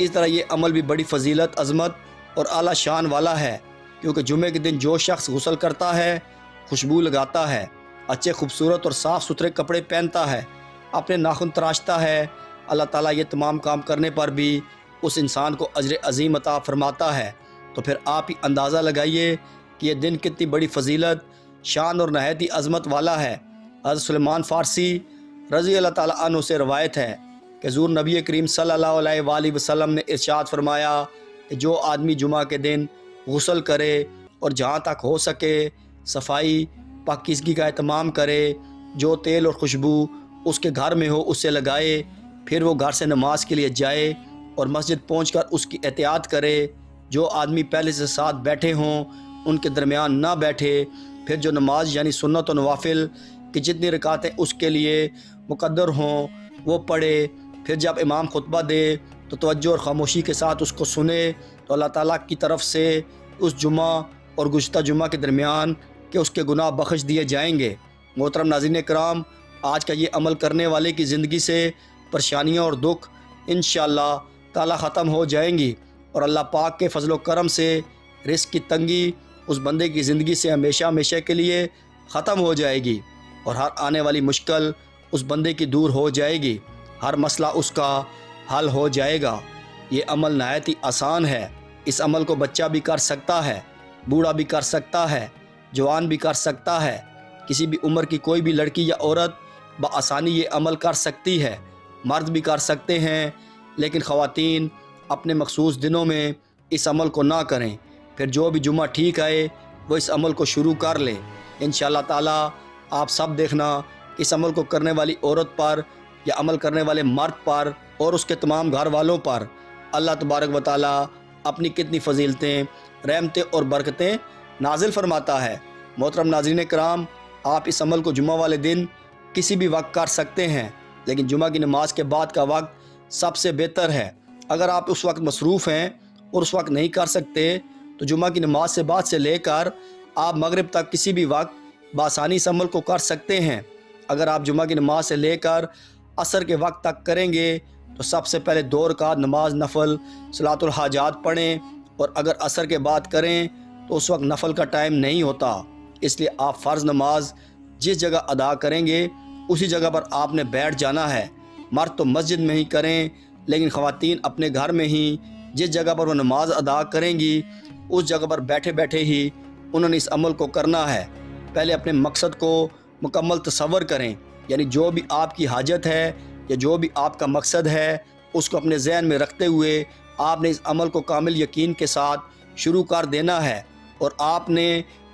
اس طرح یہ عمل بھی بڑی فضیلت، عظمت اور اعلیٰ شان والا ہے، کیونکہ جمعے کے دن جو شخص غسل کرتا ہے، خوشبو لگاتا ہے، اچھے خوبصورت اور صاف ستھرے کپڑے پہنتا ہے، اپنے ناخن تراشتا ہے، اللہ تعالیٰ یہ تمام کام کرنے پر بھی اس انسان کو اجر عظیم عطا فرماتا ہے۔ تو پھر آپ ہی اندازہ لگائیے کہ یہ دن کتنی بڑی فضیلت، شان اور نہایت ہی عظمت والا ہے۔ حضرت سلیمان فارسی رضی اللہ تعالیٰ عنہ سے روایت ہے کہ حضور نبی کریم صلی اللہ علیہ وآلہ وسلم نے ارشاد فرمایا کہ جو آدمی جمعہ کے دن غسل کرے اور جہاں تک ہو سکے صفائی پاکیزگی کا اہتمام کرے، جو تیل اور خوشبو اس کے گھر میں ہو اسے لگائے، پھر وہ گھر سے نماز کے لیے جائے اور مسجد پہنچ کر اس کی احتیاط کرے، جو آدمی پہلے سے ساتھ بیٹھے ہوں ان کے درمیان نہ بیٹھے، پھر جو نماز یعنی سنت و نوافل کی جتنی رکعتیں اس کے لیے مقدر ہوں وہ پڑھے، پھر جب امام خطبہ دے تو توجہ اور خاموشی کے ساتھ اس کو سنے، تو اللہ تعالیٰ کی طرف سے اس جمعہ اور گزشتہ جمعہ کے درمیان کہ اس کے گناہ بخش دیے جائیں گے۔ محترم ناظرین کرام، آج کا یہ عمل کرنے والے کی زندگی سے پریشانیاں اور دکھ انشاءاللہ تعالیٰ ختم ہو جائیں گی، اور اللہ پاک کے فضل و کرم سے رزق کی تنگی اس بندے کی زندگی سے ہمیشہ ہمیشہ کے لیے ختم ہو جائے گی، اور ہر آنے والی مشکل اس بندے کی دور ہو جائے گی، ہر مسئلہ اس کا حل ہو جائے گا۔ یہ عمل نہایت ہی آسان ہے، اس عمل کو بچہ بھی کر سکتا ہے، بوڑھا بھی کر سکتا ہے، جوان بھی کر سکتا ہے، کسی بھی عمر کی کوئی بھی لڑکی یا عورت بآسانی یہ عمل کر سکتی ہے، مرد بھی کر سکتے ہیں، لیکن خواتین اپنے مخصوص دنوں میں اس عمل کو نہ کریں، پھر جو بھی جمعہ ٹھیک آئے وہ اس عمل کو شروع کر لیں۔ انشاءاللہ تعالیٰ آپ سب دیکھنا کہ اس عمل کو کرنے والی عورت پر یا عمل کرنے والے مرد پر اور اس کے تمام گھر والوں پر اللہ تبارک و تعالیٰ اپنی کتنی فضیلتیں، رحمتیں اور برکتیں نازل فرماتا ہے۔ محترم ناظرین کرام، آپ اس عمل کو جمعہ والے دن کسی بھی وقت کر سکتے ہیں، لیکن جمعہ کی نماز کے بعد کا وقت سب سے بہتر ہے۔ اگر آپ اس وقت مصروف ہیں اور اس وقت نہیں کر سکتے تو جمعہ کی نماز سے بعد سے لے کر آپ مغرب تک کسی بھی وقت بآسانی اس عمل کو کر سکتے ہیں۔ اگر آپ جمعہ کی نماز سے لے کر عصر کے وقت تک کریں گے تو سب سے پہلے 2 رکعت نماز نفل صلاۃ الحاجات پڑھیں، اور اگر عصر کے بعد کریں تو اس وقت نفل کا ٹائم نہیں ہوتا، اس لیے آپ فرض نماز جس جگہ ادا کریں گے اسی جگہ پر آپ نے بیٹھ جانا ہے۔ مرد تو مسجد میں ہی کریں، لیکن خواتین اپنے گھر میں ہی جس جگہ پر وہ نماز ادا کریں گی اس جگہ پر بیٹھے بیٹھے ہی انہوں نے اس عمل کو کرنا ہے۔ پہلے اپنے مقصد کو مکمل تصور کریں، یعنی جو بھی آپ کی حاجت ہے یا جو بھی آپ کا مقصد ہے اس کو اپنے ذہن میں رکھتے ہوئے آپ نے اس عمل کو کامل یقین کے ساتھ شروع کر دینا ہے، اور آپ نے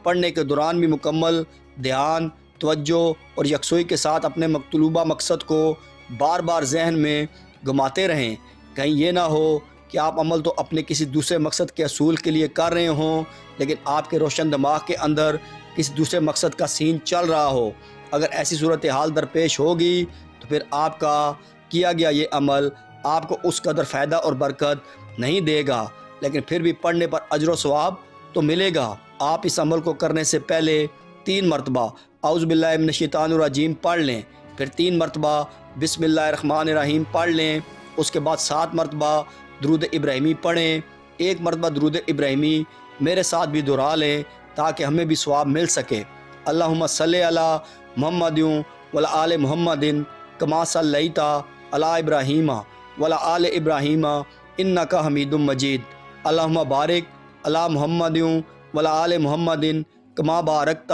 پڑھنے کے دوران بھی مکمل دھیان، توجہ اور یکسوئی کے ساتھ اپنے مطلوبہ مقصد کو بار بار ذہن میں گھماتے رہیں۔ کہیں یہ نہ ہو کہ آپ عمل تو اپنے کسی دوسرے مقصد کے حصول کے لیے کر رہے ہوں، لیکن آپ کے روشن دماغ کے اندر کسی دوسرے مقصد کا سین چل رہا ہو۔ اگر ایسی صورتحال درپیش ہوگی تو پھر آپ کا کیا گیا یہ عمل آپ کو اس قدر فائدہ اور برکت نہیں دے گا، لیکن پھر بھی پڑھنے پر اجر و ثواب تو ملے گا۔ آپ اس عمل کو کرنے سے پہلے 3 مرتبہ اعوذ باللہ من الشیطان الرجیم پڑھ لیں، پھر 3 مرتبہ بسم اللہ الرحمن الرحیم پڑھ لیں، اس کے بعد 7 مرتبہ درود ابراہیمی پڑھیں، 1 مرتبہ درود ابراہیمی میرے ساتھ بھی دہرا لیں تاکہ ہمیں بھی ثواب مل سکے۔ اللہم صلی علی محمد وعلی آل محمد کما صلیت علی ابراہیم وعلی آل ابراہیم انک حمید مجید۔ اللہم بارک علی محمد وعلی آل محمد کما بارکت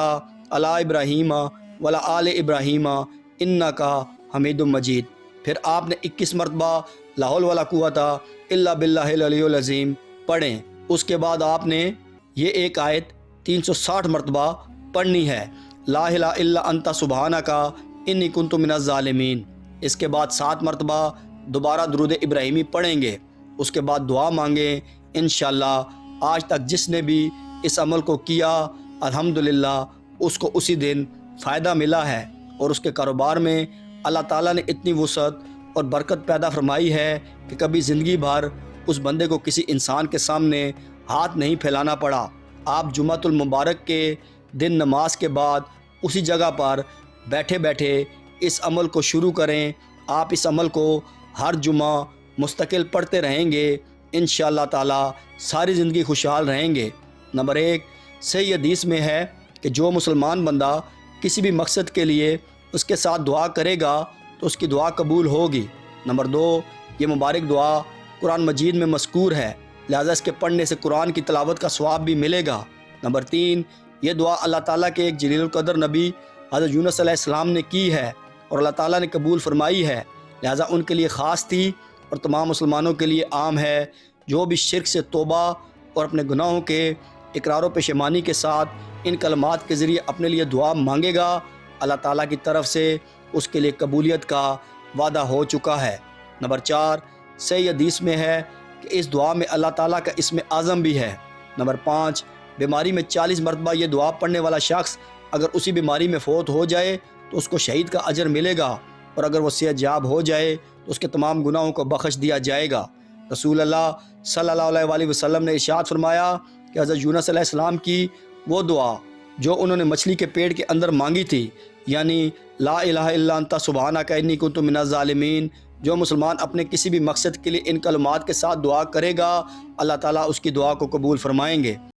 علی ابراہیم وعلی آل ابراہیم انک حمید مجید۔ پھر آپ نے 21 مرتبہ لا حول ولا قوت الا باللہ العلی العظیم پڑھیں۔ اس کے بعد آپ نے یہ ایک آیت 360 مرتبہ پڑھنی ہے، لا الہ الا انت سبحانک انی کنت من الظالمین۔ اس کے بعد 7 مرتبہ دوبارہ درود ابراہیمی پڑھیں گے، اس کے بعد دعا مانگیں۔ انشاءاللہ آج تک جس نے بھی اس عمل کو کیا الحمدللہ اس کو اسی دن فائدہ ملا ہے، اور اس کے کاروبار میں اللہ تعالیٰ نے اتنی وسعت اور برکت پیدا فرمائی ہے کہ کبھی زندگی بھر اس بندے کو کسی انسان کے سامنے ہاتھ نہیں پھیلانا پڑا۔ آپ جمعہ المبارک کے دن نماز کے بعد اسی جگہ پر بیٹھے بیٹھے اس عمل کو شروع کریں۔ آپ اس عمل کو ہر جمعہ مستقل پڑھتے رہیں گے انشاءاللہ تعالی ساری زندگی خوشحال رہیں گے۔ نمبر 1، صحیح حدیث میں ہے کہ جو مسلمان بندہ کسی بھی مقصد کے لیے اس کے ساتھ دعا کرے گا تو اس کی دعا قبول ہوگی۔ نمبر 2، یہ مبارک دعا قرآن مجید میں مذکور ہے، لہذا اس کے پڑھنے سے قرآن کی تلاوت کا ثواب بھی ملے گا۔ نمبر 3، یہ دعا اللہ تعالیٰ کے ایک جلیل القدر نبی حضرت یونس علیہ السلام نے کی ہے اور اللہ تعالیٰ نے قبول فرمائی ہے، لہذا ان کے لیے خاص تھی اور تمام مسلمانوں کے لیے عام ہے۔ جو بھی شرک سے توبہ اور اپنے گناہوں کے اقرار و پشیمانی کے ساتھ ان کلمات کے ذریعے اپنے لیے دعا مانگے گا، اللہ تعالیٰ کی طرف سے اس کے لیے قبولیت کا وعدہ ہو چکا ہے۔ نمبر 4، صحیح حدیث میں ہے کہ اس دعا میں اللہ تعالیٰ کا اسم اعظم بھی ہے۔ نمبر 5، بیماری میں 40 مرتبہ یہ دعا پڑھنے والا شخص اگر اسی بیماری میں فوت ہو جائے تو اس کو شہید کا اجر ملے گا، اور اگر وہ صحت یاب ہو جائے تو اس کے تمام گناہوں کو بخش دیا جائے گا۔ رسول اللہ صلی اللہ علیہ وآلہ وسلم نے ارشاد فرمایا کہ حضرت یونس علیہ السلام کی وہ دعا جو انہوں نے مچھلی کے پیٹ کے اندر مانگی تھی، یعنی لا الہ الا انت سبحانک انی کنت من الظالمین، جو مسلمان اپنے کسی بھی مقصد کے لیے ان کلمات کے ساتھ دعا کرے گا اللہ تعالیٰ اس کی دعا کو قبول فرمائیں گے۔